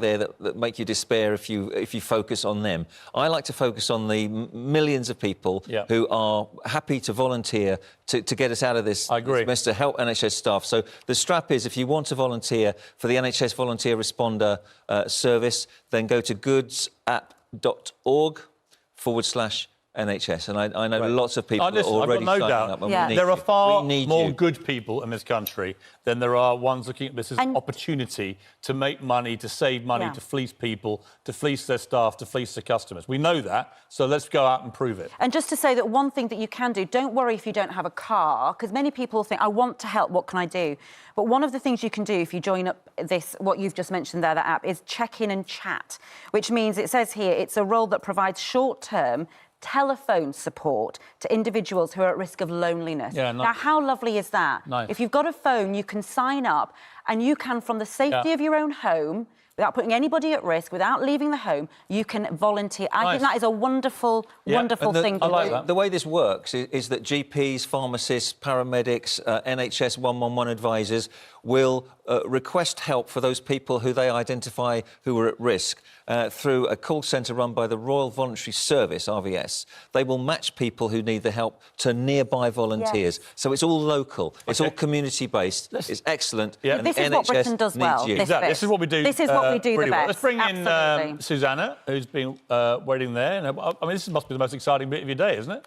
there that make you despair if you focus on them. I like to focus on the millions of people who are happy to volunteer to get us out of this mess, to help NHS staff. So the strap is, if you want to volunteer for the NHS Volunteer Responder service, then go to goodsapp.org/NHS, and I know lots of people are already signing up. There are far more good people in this country than there are ones looking at this as an opportunity to make money, to save money, to fleece people, to fleece their staff, to fleece their customers. We know that, so let's go out and prove it. And just to say that one thing that you can do, don't worry if you don't have a car, because many people think, I want to help, what can I do? But one of the things you can do if you join up this, what you've just mentioned there, that app, is check in and chat, which means, it says here, it's a role that provides short-term telephone support to individuals who are at risk of loneliness. Now, how lovely is that? If you've got a phone, you can sign up and you can, from the safety of your own home, without putting anybody at risk, without leaving the home, you can volunteer. I think that is a wonderful, wonderful thing to do. The way this works is that GPs, pharmacists, paramedics, NHS 111 advisors will request help for those people who they identify who are at risk through a call centre run by the Royal Voluntary Service, RVS. They will match people who need the help to nearby volunteers. So it's all local, it's all community-based, it's excellent. This is what Britain does well. Exactly, this is what we do. This is what we do the best. Let's bring in Susanna, who's been waiting there. I mean, this must be the most exciting bit of your day, isn't it?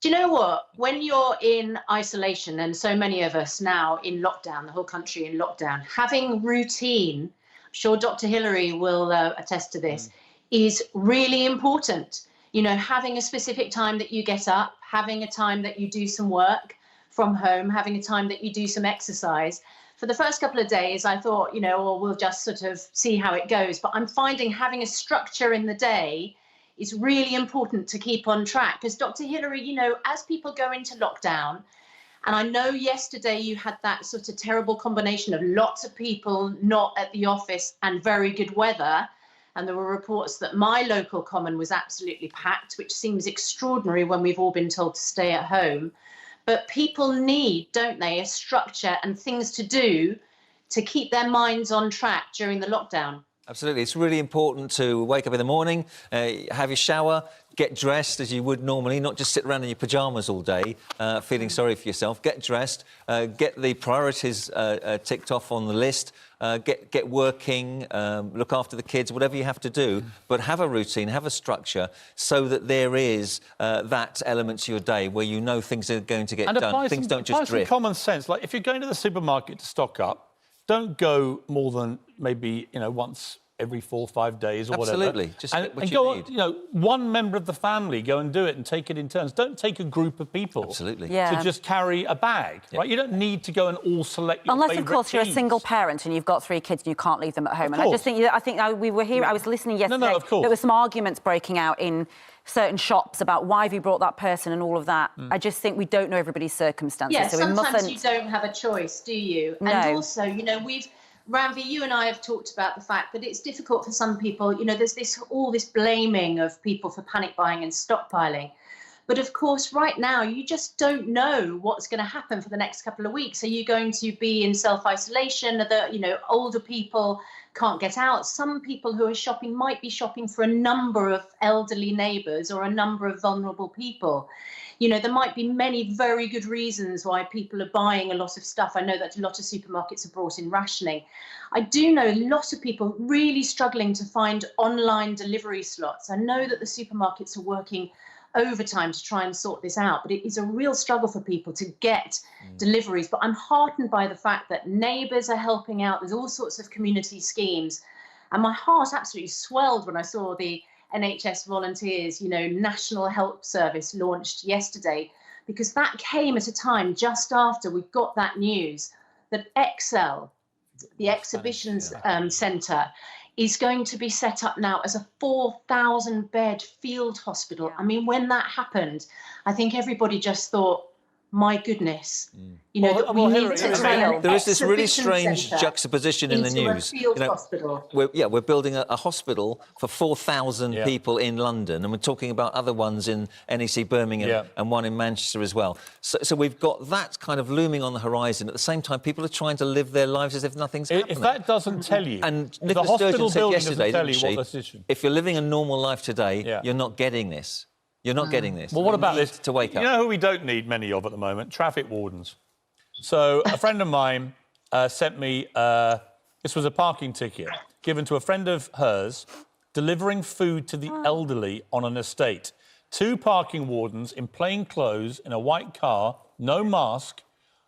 Do you know what? When you're in isolation, and so many of us now in lockdown, the whole country in lockdown, having routine, I'm sure Dr. Hillary will attest to this, is really important. You know, having a specific time that you get up, having a time that you do some work from home, having a time that you do some exercise. For the first couple of days, I thought, you know, well, we'll just sort of see how it goes. But I'm finding having a structure in the day is really important to keep on track. Because Dr. Hillary, you know, as people go into lockdown, and I know yesterday you had that sort of terrible combination of lots of people not at the office and very good weather. And there were reports that my local common was absolutely packed, which seems extraordinary when we've all been told to stay at home. But people need, don't they, a structure and things to do to keep their minds on track during the lockdown. Absolutely. It's really important to wake up in the morning, have your shower, get dressed as you would normally, not just sit around in your pyjamas all day, feeling sorry for yourself. Get dressed, get the priorities ticked off on the list, get working, look after the kids, whatever you have to do, but have a routine, have a structure, so that there is that element to your day where you know things are going to get done. Things don't just drift. Some common sense. Like, if you're going to the supermarket to stock up, don't go more than maybe, you know, once every 4 or 5 days or whatever. Absolutely. Just get what you need. You know, one member of the family go and do it and take it in turns. Don't take a group of people to just carry a bag, right? You don't need to go and all select your Unless, of course, you're a single parent and you've got 3 kids and you can't leave them at home. And I just think, we were here, I was listening yesterday. There were some arguments breaking out in certain shops about why have you brought that person and all of that. I just think we don't know everybody's circumstances. Yeah, so sometimes you don't have a choice, do you? No. And also, you know, Ranvi, you and I have talked about the fact that it's difficult for some people. You know, there's all this blaming of people for panic buying and stockpiling. But of course, right now, you just don't know what's going to happen for the next couple of weeks. Are you going to be in self-isolation? You know, older people can't get out. Some people who are shopping might be shopping for a number of elderly neighbours or a number of vulnerable people. You know, there might be many very good reasons why people are buying a lot of stuff. I know that a lot of supermarkets have brought in rationing. I do know a lot of people really struggling to find online delivery slots. I know that the supermarkets are working overtime to try and sort this out, but it is a real struggle for people to get deliveries. But I'm heartened by the fact that neighbours are helping out. There's all sorts of community schemes. And my heart absolutely swelled when I saw the NHS Volunteers, you know, National Help Service launched yesterday, because that came at a time just after we got that news that Excel, the exhibitions centre, is going to be set up now as a 4,000-bed field hospital. I mean, when that happened, I think everybody just thought, my goodness, you know, that we well, need to run an there is this really exhibition strange centre juxtaposition in the into news. a field hospital. We're building a hospital for 4,000 people in London, and we're talking about other ones in NEC Birmingham and one in Manchester as well. So we've got that kind of looming on the horizon. At the same time, people are trying to live their lives as if nothing's happening. If that doesn't tell you, and the Nicola hospital Sturgeon said building yesterday, doesn't tell didn't you she, what the issue. if you're living a normal life today, you're not getting this. You're not getting this. Well, what about this? To wake up. You know who we don't need many of at the moment? Traffic wardens. So a friend of mine sent me, this was a parking ticket given to a friend of hers, delivering food to the elderly on an estate. 2 parking wardens in plain clothes in a white car, no mask,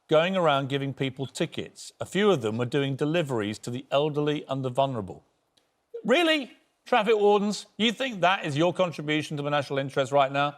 going around giving people tickets. A few of them were doing deliveries to the elderly and the vulnerable. Really? Traffic wardens, you think that is your contribution to the national interest right now?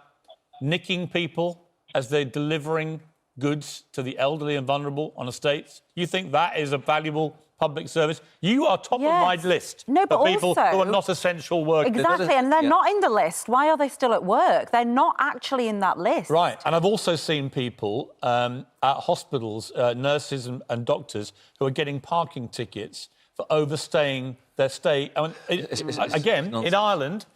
Nicking people as they're delivering goods to the elderly and vulnerable on estates? You think that is a valuable public service? You are top of my list but of people also, who are not essential workers. Exactly, and they're not in the list. Why are they still at work? They're not actually in that list. Right, and I've also seen people at hospitals, nurses and doctors, who are getting parking tickets for overstaying their stay. I mean, again, in Ireland,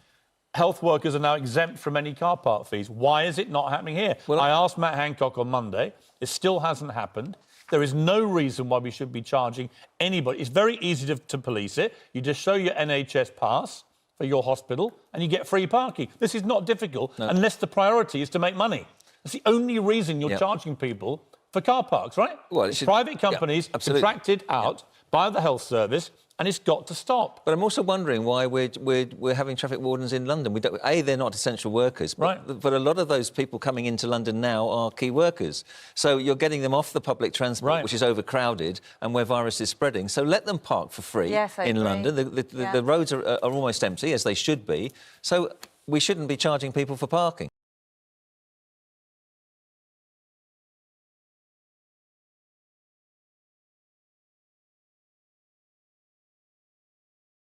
health workers are now exempt from any car park fees. Why is it not happening here? Well, I asked Matt Hancock on Monday. It still hasn't happened. There is no reason why we should be charging anybody. It's very easy to police it. You just show your NHS pass for your hospital and you get free parking. This is not difficult unless the priority is to make money. That's the only reason you're charging people for car parks, right? Well, it's private companies contracted out by the health service, and it's got to stop. But I'm also wondering why we're having traffic wardens in London. They're not essential workers, but a lot of those people coming into London now are key workers. So you're getting them off the public transport, which is overcrowded and where virus is spreading. So let them park for free in London. The roads are almost empty, as they should be. So we shouldn't be charging people for parking.